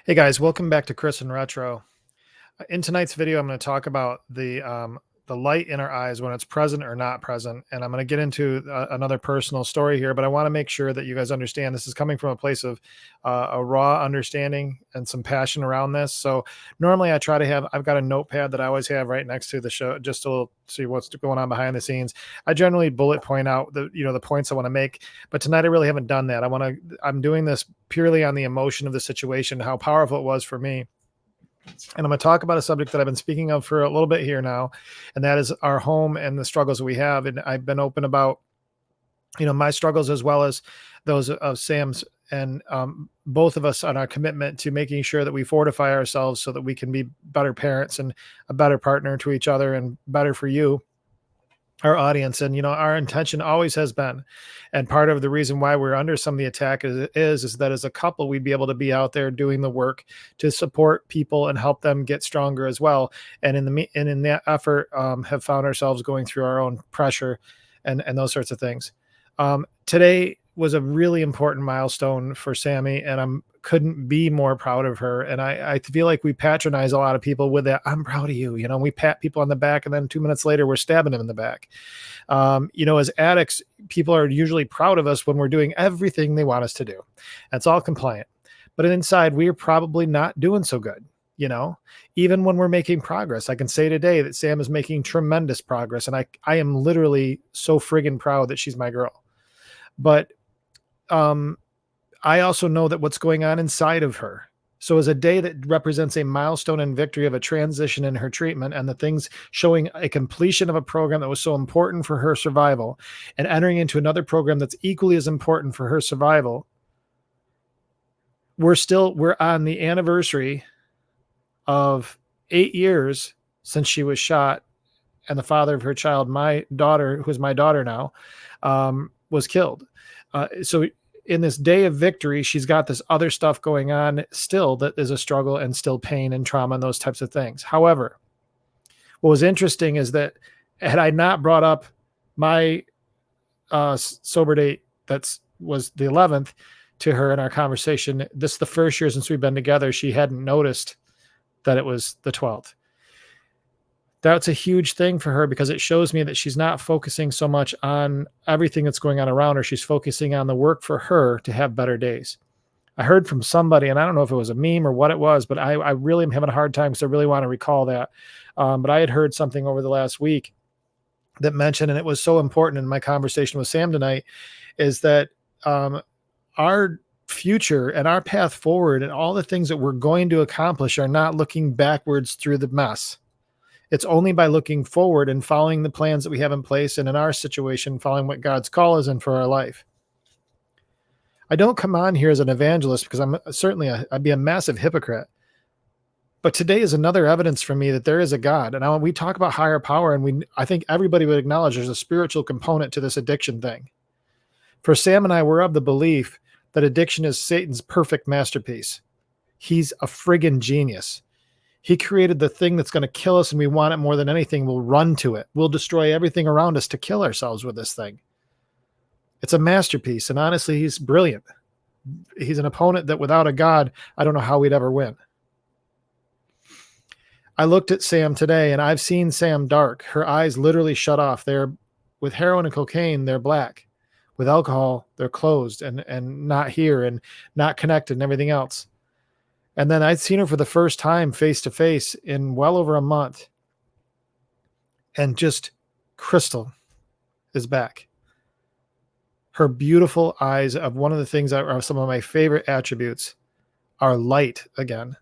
Hey guys, welcome back to Chris and Retro. In tonight's video, I'm going to talk about the light in our eyes when it's present or not present, and I'm going to get into another personal story here. But I want to make sure that you guys understand this is coming from a place of a raw understanding and some passion around this. So normally, I've got a notepad that I always have right next to the show, just to see what's going on behind the scenes. I generally bullet point out the points I want to make, but tonight I really haven't done that. I'm doing this purely on the emotion of the situation, how powerful it was for me. And I'm going to talk about a subject that I've been speaking of for a little bit here now, and that is our home and the struggles we have. And I've been open about, my struggles as well as those of Sam's, and both of us on our commitment to making sure that we fortify ourselves so that we can be better parents and a better partner to each other and better for you, our audience. And our intention always has been, and part of the reason why we're under some of the attack is that as a couple we'd be able to be out there doing the work to support people and help them get stronger as well. And in that effort, have found ourselves going through our own pressure and those sorts of things. Today was a really important milestone for Sammy, and couldn't be more proud of her. And I feel like we patronize a lot of people with that. I'm proud of you. We pat people on the back, and then 2 minutes later, we're stabbing them in the back. As addicts, people are usually proud of us when we're doing everything they want us to do. That's all compliant. But inside, we are probably not doing so good. Even when we're making progress, I can say today that Sam is making tremendous progress. And I am literally so friggin' proud that she's my girl. But I also know that what's going on inside of her. So as a day that represents a milestone and victory of a transition in her treatment and the things showing a completion of a program that was so important for her survival and entering into another program that's equally as important for her survival, we're on the anniversary of 8 years since she was shot and the father of her child, my daughter, who's my daughter now, was killed. So in this day of victory, she's got this other stuff going on still that is a struggle and still pain and trauma and those types of things. However, what was interesting is that had I not brought up my sober date, was the 11th, to her in our conversation, this is the first year since we've been together, she hadn't noticed that it was the 12th. That's a huge thing for her because it shows me that she's not focusing so much on everything that's going on around her. She's focusing on the work for her to have better days. I heard from somebody, and I don't know if it was a meme or what it was, but I really am having a hard time because I really want to recall that. But I had heard something over the last week that mentioned, and it was so important in my conversation with Sam tonight, is that our future and our path forward and all the things that we're going to accomplish are not looking backwards through the mess. It's only by looking forward and following the plans that we have in place, and in our situation, following what God's call is in for our life. I don't come on here as an evangelist because I'd be a massive hypocrite. But today is another evidence for me that there is a God. And we talk about higher power, and I think everybody would acknowledge there's a spiritual component to this addiction thing. For Sam and I, we're of the belief that addiction is Satan's perfect masterpiece. He's a friggin' genius. He created the thing that's going to kill us, and we want it more than anything. We'll run to it. We'll destroy everything around us to kill ourselves with this thing. It's a masterpiece, and honestly, he's brilliant. He's an opponent that without a God, I don't know how we'd ever win. I looked at Sam today, and I've seen Sam dark. Her eyes literally shut off. With heroin and cocaine, they're black. With alcohol, they're closed and not here and not connected and everything else. And then I'd seen her for the first time face to face in well over a month. And just Crystal is back. Her beautiful eyes, of one of the things that are some of my favorite attributes, are light again.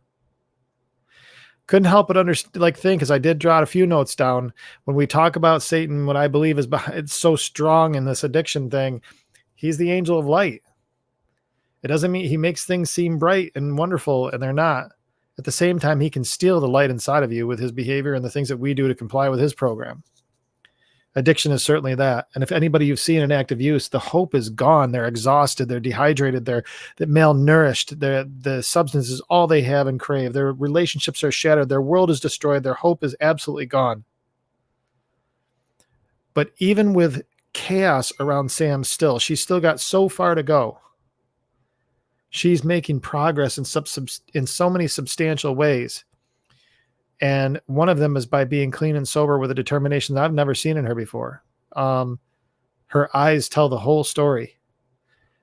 Couldn't help but think, because I did jot a few notes down. When we talk about Satan, what I believe is it's so strong in this addiction thing, he's the angel of light. It doesn't mean he makes things seem bright and wonderful, and they're not. At the same time, he can steal the light inside of you with his behavior and the things that we do to comply with his program. Addiction is certainly that. And if anybody you've seen in active use, the hope is gone. They're exhausted. They're dehydrated. They're malnourished. The substance is all they have and crave. Their relationships are shattered. Their world is destroyed. Their hope is absolutely gone. But even with chaos around Sam still, she's still got so far to go. She's making progress in in so many substantial ways. And one of them is by being clean and sober with a determination that I've never seen in her before. Her eyes tell the whole story.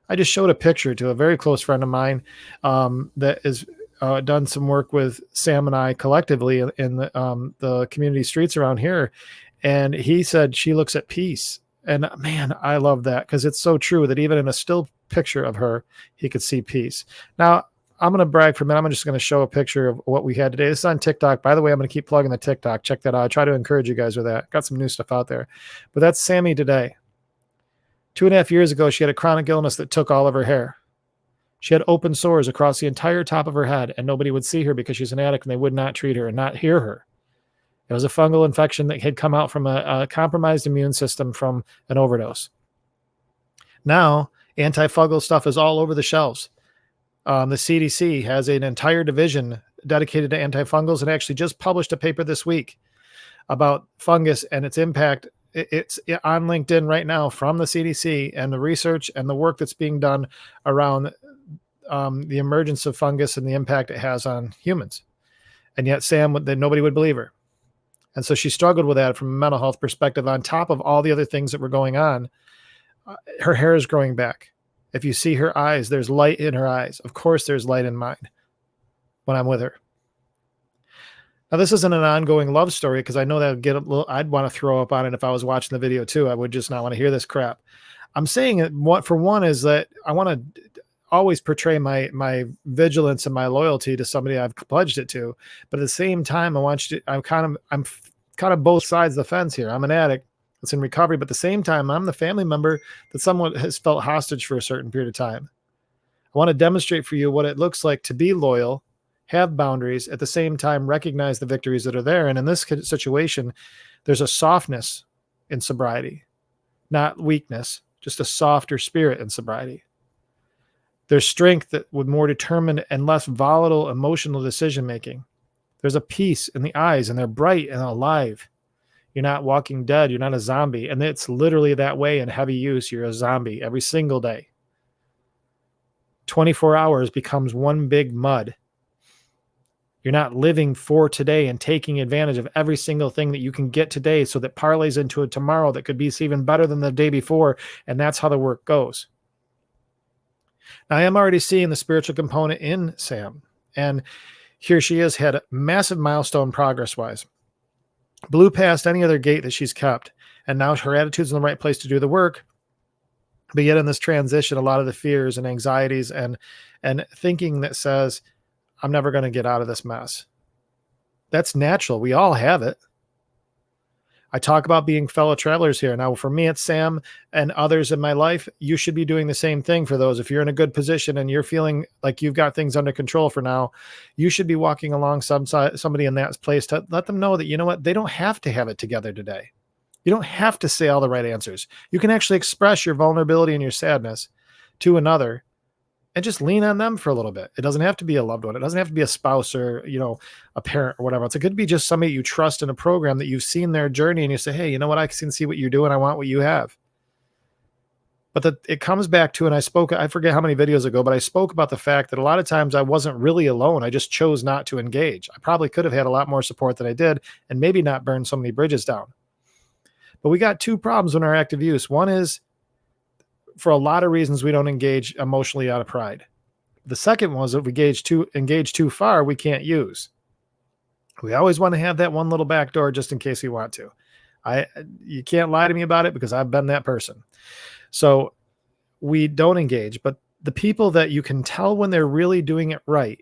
I just showed a picture to a very close friend of mine that is done some work with Sam and I collectively in the community streets around here. And he said she looks at peace. And man, I love that, because it's so true that even in a still picture of her, he could see peace. Now, I'm going to brag for a minute. I'm just going to show a picture of what we had today. This is on TikTok. By the way, I'm going to keep plugging the TikTok. Check that out. I try to encourage you guys with that. Got some new stuff out there. But that's Sammy today. 2.5 years ago, she had a chronic illness that took all of her hair. She had open sores across the entire top of her head, and nobody would see her because she's an addict, and they would not treat her and not hear her. It was a fungal infection that had come out from a compromised immune system from an overdose. Now, antifungal stuff is all over the shelves. The CDC has an entire division dedicated to antifungals and actually just published a paper this week about fungus and its impact. It's on LinkedIn right now from the CDC, and the research and the work that's being done around the emergence of fungus and the impact it has on humans. And yet nobody would believe her. And so she struggled with that from a mental health perspective, on top of all the other things that were going on. Her hair is growing back. If you see her eyes, there's light in her eyes. Of course, there's light in mine when I'm with her. Now, this isn't an ongoing love story, because I know that would get a little, I'd want to throw up on it if I was watching the video too. I would just not want to hear this crap. I'm saying it, what for one is that I want to always portray my vigilance and my loyalty to somebody I've pledged it to. But at the same time, I'm kind of both sides of the fence here. I'm an addict that's in recovery, but at the same time, I'm the family member that someone has felt hostage for a certain period of time. I want to demonstrate for you what it looks like to be loyal, have boundaries, at the same time recognize the victories that are there. And in this situation, there's a softness in sobriety, not weakness, just a softer spirit in sobriety. There's strength that with more determined and less volatile emotional decision making. There's a peace in the eyes, and they're bright and alive. You're not walking dead. You're not a zombie. And it's literally that way in heavy use. You're a zombie every single day. 24 hours becomes one big mud. You're not living for today and taking advantage of every single thing that you can get today, so that parlays into a tomorrow that could be even better than the day before. And that's how the work goes. Now, I am already seeing the spiritual component in Sam. And here she is, had a massive milestone progress-wise. Blew past any other gate that she's kept. And now her attitude's in the right place to do the work. But yet in this transition, a lot of the fears and anxieties and thinking that says, I'm never going to get out of this mess. That's natural. We all have it. I talk about being fellow travelers here. Now, for me, it's Sam and others in my life. You should be doing the same thing for those. If you're in a good position and you're feeling like you've got things under control for now, you should be walking along somebody in that place to let them know that, you know what, they don't have to have it together today. You don't have to say all the right answers. You can actually express your vulnerability and your sadness to another and just lean on them for a little bit. It doesn't have to be a loved one. It doesn't have to be a spouse or, a parent or whatever. It could be just somebody you trust in a program that you've seen their journey and you say, hey, you know what? I can see what you're doing. I want what you have. But it comes back to, and I forget how many videos ago, but I spoke about the fact that a lot of times I wasn't really alone. I just chose not to engage. I probably could have had a lot more support than I did and maybe not burn so many bridges down. But we got two problems in our active use. One is, for a lot of reasons, we don't engage emotionally out of pride. The second was that we engage too far, we can't use. We always want to have that one little back door just in case we want to. You can't lie to me about it because I've been that person. So we don't engage, but the people that you can tell when they're really doing it right,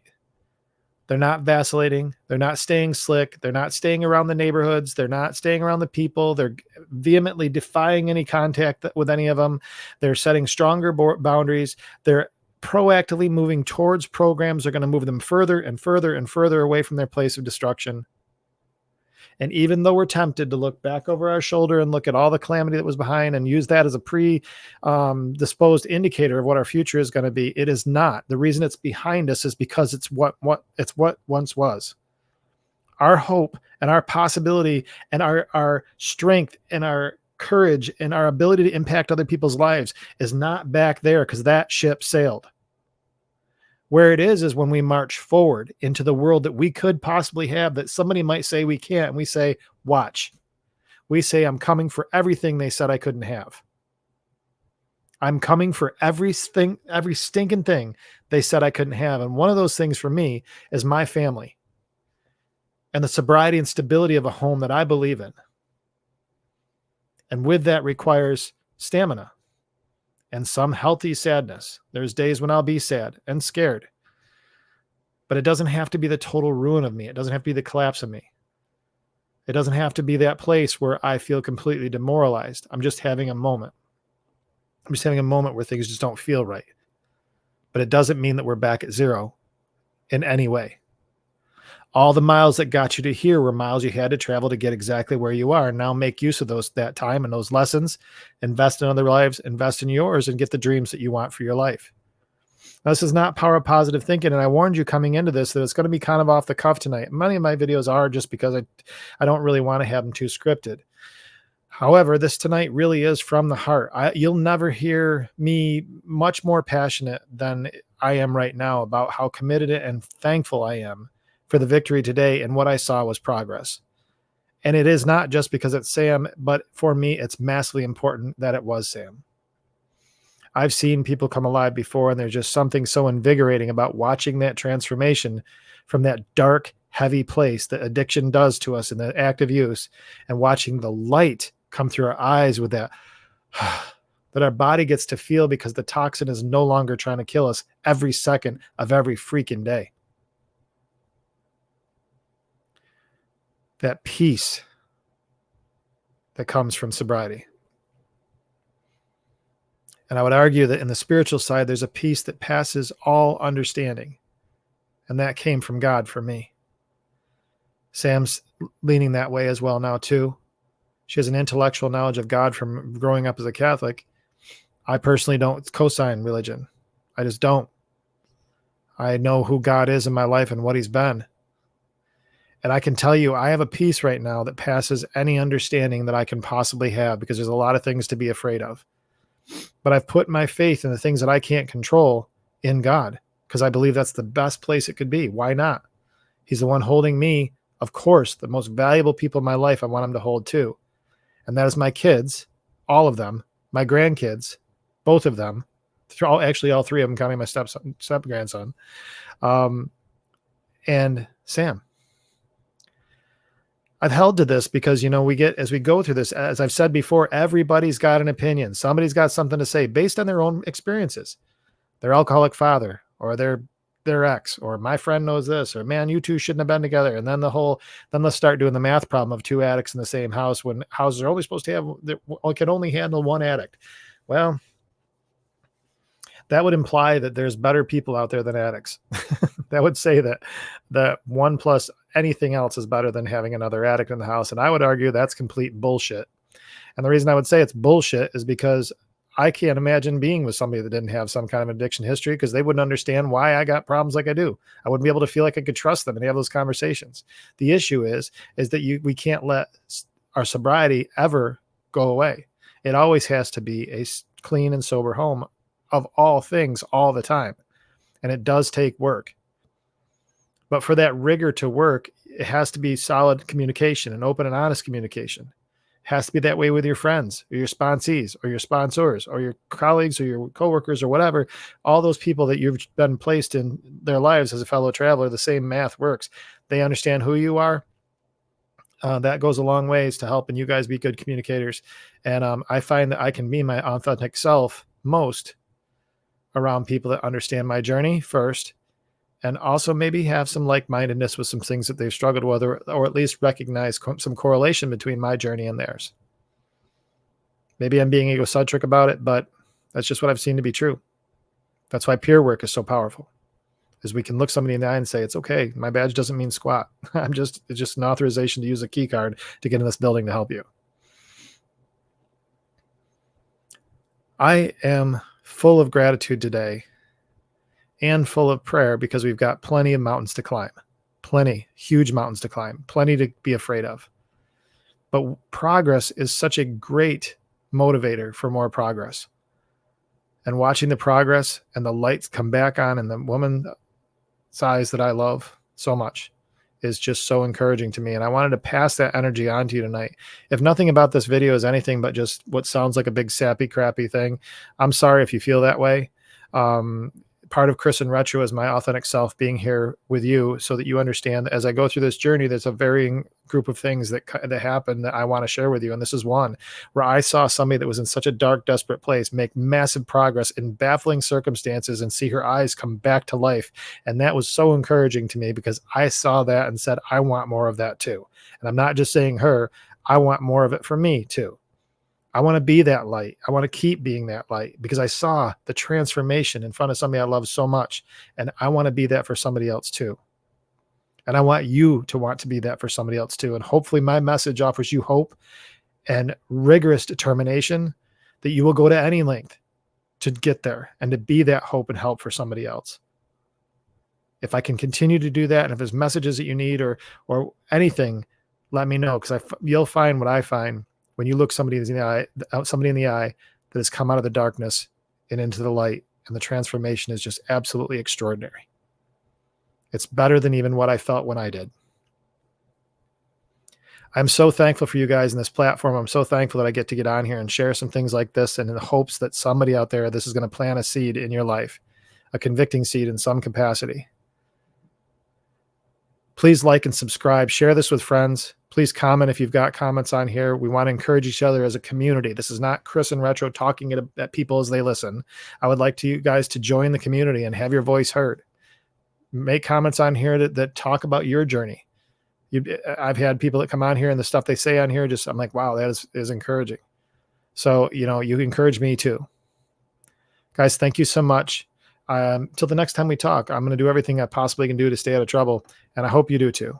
they're not vacillating. They're not staying slick. They're not staying around the neighborhoods. They're not staying around the people. They're vehemently defying any contact with any of them. They're setting stronger boundaries. They're proactively moving towards programs that are going to move them further and further and further away from their place of destruction. And even though we're tempted to look back over our shoulder and look at all the calamity that was behind and use that as a predisposed indicator of what our future is going to be, it is not. The reason it's behind us is because it's what once was. Our hope and our possibility and our strength and our courage and our ability to impact other people's lives is not back there, because that ship sailed. Where it is when we march forward into the world that we could possibly have, that somebody might say we can't. And we say, watch. We say, I'm coming for everything they said I couldn't have. I'm coming for everything, every stinking thing they said I couldn't have. And one of those things for me is my family and the sobriety and stability of a home that I believe in. And with that requires stamina and some healthy sadness. There's days when I'll be sad and scared, but it doesn't have to be the total ruin of me. It doesn't have to be the collapse of me. It doesn't have to be that place where I feel completely demoralized. I'm just having a moment. I'm just having a moment where things just don't feel right. But it doesn't mean that we're back at zero in any way. All the miles that got you to here were miles you had to travel to get exactly where you are. Now make use of that time and those lessons, invest in other lives, invest in yours, and get the dreams that you want for your life. Now, this is not power of positive thinking. And I warned you coming into this that it's going to be kind of off the cuff tonight. Many of my videos are just because I don't really want to have them too scripted. However, this tonight really is from the heart. You'll never hear me much more passionate than I am right now about how committed and thankful I am for the victory today, and what I saw was progress. And it is not just because it's Sam, but for me, it's massively important that it was Sam. I've seen people come alive before, and there's just something so invigorating about watching that transformation from that dark, heavy place that addiction does to us in the active use, and watching the light come through our eyes with that that our body gets to feel because the toxin is no longer trying to kill us every second of every freaking day. That peace that comes from sobriety. And I would argue that in the spiritual side, there's a peace that passes all understanding. And that came from God for me. Sam's leaning that way as well now too. She has an intellectual knowledge of God from growing up as a Catholic. I personally don't co-sign religion. I just don't. I know who God is in my life and what he's been. And I can tell you, I have a peace right now that passes any understanding that I can possibly have, because there's a lot of things to be afraid of. But I've put my faith in the things that I can't control in God, because I believe that's the best place it could be. Why not? He's the one holding me. Of course, the most valuable people in my life, I want him to hold too. And that is my kids, all of them, my grandkids, both of them, actually all three of them, counting my step-grandson, and Sam. I've held to this because, as we go through this, as I've said before, everybody's got an opinion. Somebody's got something to say based on their own experiences. Their alcoholic father, or their ex, or my friend knows this, or man, you two shouldn't have been together. And then let's start doing the math problem of two addicts in the same house, when houses are only supposed to have, can only handle one addict. Well, that would imply that there's better people out there than addicts. That would say that one plus anything else is better than having another addict in the house. And I would argue that's complete bullshit. And the reason I would say it's bullshit is because I can't imagine being with somebody that didn't have some kind of addiction history, because they wouldn't understand why I got problems like I do. I wouldn't be able to feel like I could trust them and have those conversations. The issue is that we can't let our sobriety ever go away. It always has to be a clean and sober home of all things all the time. And it does take work. But for that rigor to work, it has to be solid communication and open and honest communication. It has to be that way with your friends or your sponsees or your sponsors or your colleagues or your coworkers or whatever. All those people that you've been placed in their lives as a fellow traveler, the same math works. They understand who you are. That goes a long ways to helping you guys be good communicators. And I find that I can be my authentic self most around people that understand my journey first, and also maybe have some like-mindedness with some things that they've struggled with, or at least recognize some correlation between my journey and theirs. Maybe I'm being egocentric about it, but that's just what I've seen to be true. That's why peer work is so powerful, is we can look somebody in the eye and say, it's okay. My badge doesn't mean squat. It's just an authorization to use a key card to get in this building to help you. I am full of gratitude today and full of prayer, because we've got plenty of mountains to climb, huge mountains to climb, plenty to be afraid of. But progress is such a great motivator for more progress. and watching the progress and the lights come back on and the woman's eyes that I love so much is just so encouraging to me. And I wanted to pass that energy on to you tonight. If nothing about this video is anything but just what sounds like a big sappy, crappy thing, I'm sorry if you feel that way. Part of Chris and Retro is my authentic self being here with you so that you understand that as I go through this journey, there's a varying group of things that happen that I want to share with you. And this is one where I saw somebody that was in such a dark, desperate place make massive progress in baffling circumstances and see her eyes come back to life. And that was so encouraging to me because I saw that and said, I want more of that too. And I'm not just saying her, I want more of it for me too. I want to be that light. I want to keep being that light because I saw the transformation in front of somebody I love so much. And I want to be that for somebody else too. And I want you to want to be that for somebody else too. And hopefully my message offers you hope and rigorous determination that you will go to any length to get there and to be that hope and help for somebody else. If I can continue to do that, and if there's messages that you need or anything, let me know, because you'll find what I find when you look somebody in the eye that has come out of the darkness and into the light, and the transformation is just absolutely extraordinary. It's better than even what I felt when I did. I'm so thankful for you guys in this platform. I'm so thankful that I get to get on here and share some things like this, and in the hopes that somebody out there, this is going to plant a seed in your life, a convicting seed in some capacity. Please like and subscribe. Share this with friends. Please comment if you've got comments on here. We want to encourage each other as a community. This is not Chris and Retro talking at people as they listen. I would like you guys to join the community and have your voice heard. Make comments on here that talk about your journey. I've had people that come on here and the stuff they say on here, I'm like, wow, that is encouraging. So, you encourage me too. Guys, thank you so much. Till the next time we talk, I'm going to do everything I possibly can do to stay out of trouble. And I hope you do too.